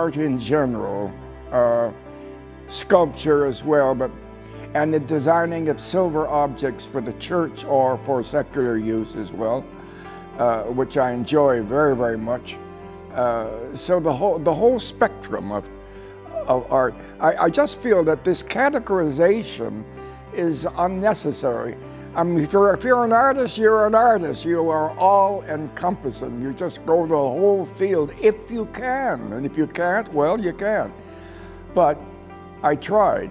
art in general, sculpture as well, and the designing of silver objects for the church or for secular use as well, which I enjoy very, very much. So the whole spectrum of art. I just feel that this categorization is unnecessary. I mean, if you're an artist, you're an artist. You are all-encompassing. You just go the whole field if you can. And if you can't, well, you can't. But I tried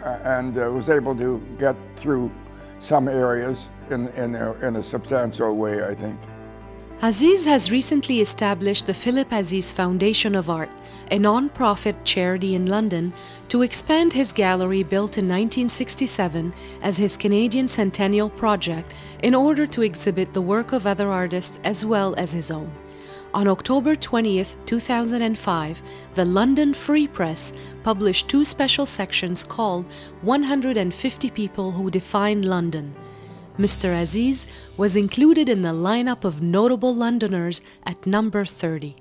and was able to get through some areas in a substantial way, I think. Aziz has recently established the Philip Aziz Foundation of Art, a non-profit charity in London, to expand his gallery built in 1967 as his Canadian Centennial Project in order to exhibit the work of other artists as well as his own. On October 20th, 2005, the London Free Press published two special sections called 150 People Who Define London. Mr. Aziz was included in the lineup of notable Londoners at number 30.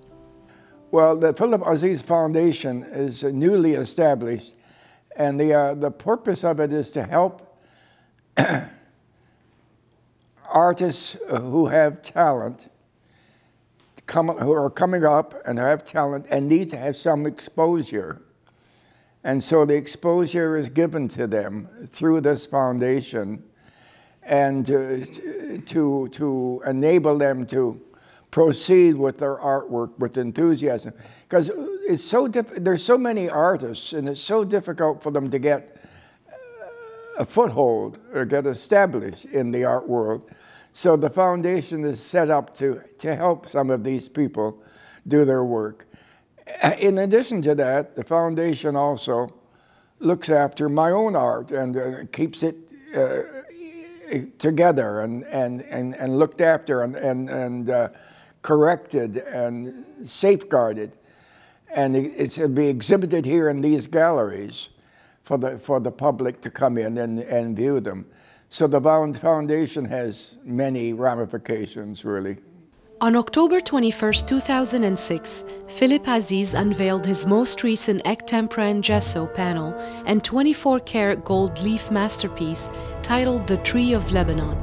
Well, the Philip Aziz Foundation is newly established, and the purpose of it is to help artists who have talent, who are coming up and have talent and need to have some exposure. And so the exposure is given to them through this foundation, and to enable them to proceed with their artwork with enthusiasm. Because it's so there's so many artists, and it's so difficult for them to get a foothold or get established in the art world. So the foundation is set up to help some of these people do their work. In addition to that, the foundation also looks after my own art and keeps it together and looked after and corrected and safeguarded, and it's to be exhibited here in these galleries for the public to come in and view them. So the foundation has many ramifications, really. On October 21st, 2006, Philip Aziz unveiled his most recent tempera-en-gesso panel and 24-karat gold leaf masterpiece titled The Tree of Lebanon,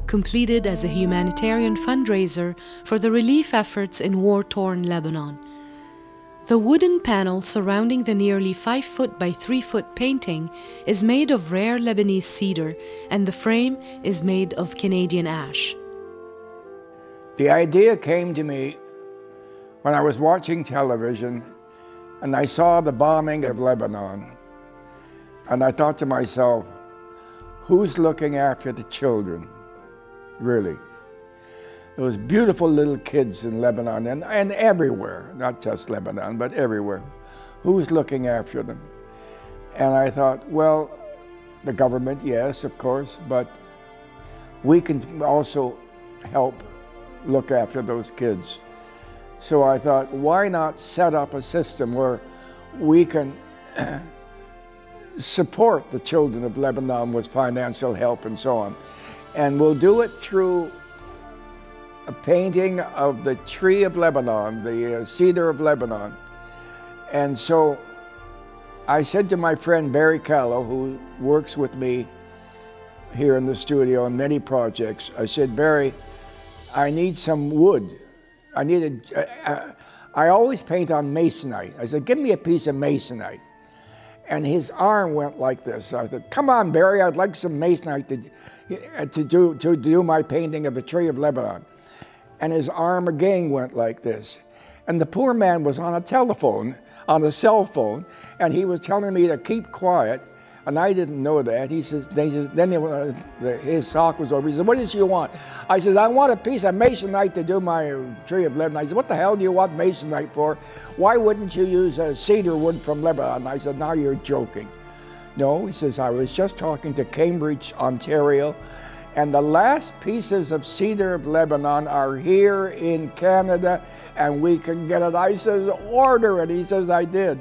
completed as a humanitarian fundraiser for the relief efforts in war-torn Lebanon. The wooden panel surrounding the nearly 5-foot by 3-foot painting is made of rare Lebanese cedar, and the frame is made of Canadian ash. The idea came to me when I was watching television and I saw the bombing of Lebanon. And I thought to myself, who's looking after the children, really? Those beautiful little kids in Lebanon and everywhere, not just Lebanon, but everywhere. Who's looking after them? And I thought, well, the government, yes, of course, but we can also help look after those kids. So I thought, why not set up a system where we can support the children of Lebanon with financial help and so on. And we'll do it through a painting of the tree of Lebanon, the cedar of Lebanon. And so I said to my friend Barry Callow, who works with me here in the studio on many projects, I said, Barry, I need some wood. I always paint on masonite. I said, give me a piece of masonite. And his arm went like this. I said, come on, Barry, I'd like some masonite to do my painting of the tree of Lebanon. And his arm again went like this. And the poor man was on a telephone, on a cell phone, and he was telling me to keep quiet. And I didn't know that. He says, then his talk was over. He said, what does you want? I said, I want a piece of masonite to do my tree of Lebanon. He said, what the hell do you want masonite for? Why wouldn't you use cedar wood from Lebanon? I said, now you're joking. No, he says, I was just talking to Cambridge, Ontario, and the last pieces of cedar of Lebanon are here in Canada, and we can get it. I says, order it. He says, I did.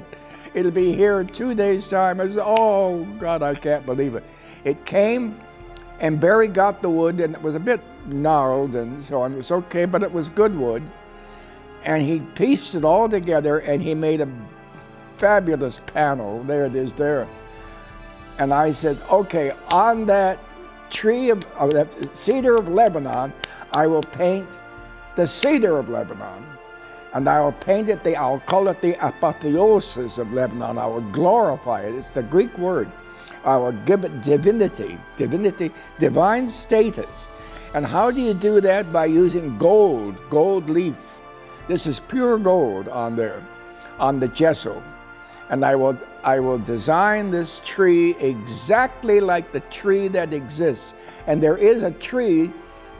It'll be here in 2 days' time. I said, oh, God, I can't believe it. It came, and Barry got the wood, and it was a bit gnarled and so on. It was okay, but it was good wood. And he pieced it all together and he made a fabulous panel. There it is there. And I said, okay, on that tree of that cedar of Lebanon, I will paint the cedar of Lebanon. And I will paint it, I'll call it the apotheosis of Lebanon. I will glorify it. It's the Greek word. I will give it divinity, divine status. And how do you do that? By using gold leaf. This is pure gold on there, on the gesso. And I will design this tree exactly like the tree that exists. And there is a tree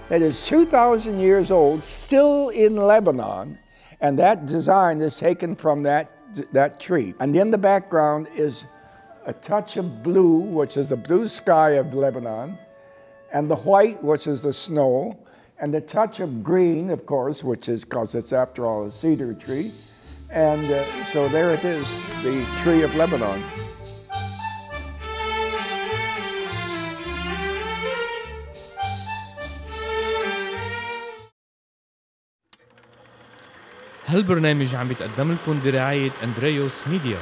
that is 2,000 years old, still in Lebanon, and that design is taken from that tree. And in the background is a touch of blue, which is the blue sky of Lebanon, and the white, which is the snow, and the touch of green, of course, which is, because it's after all a cedar tree. And so there it is, the tree of Lebanon. هالبرنامج عم بيتقدم لكم برعاية أندريوس ميديا.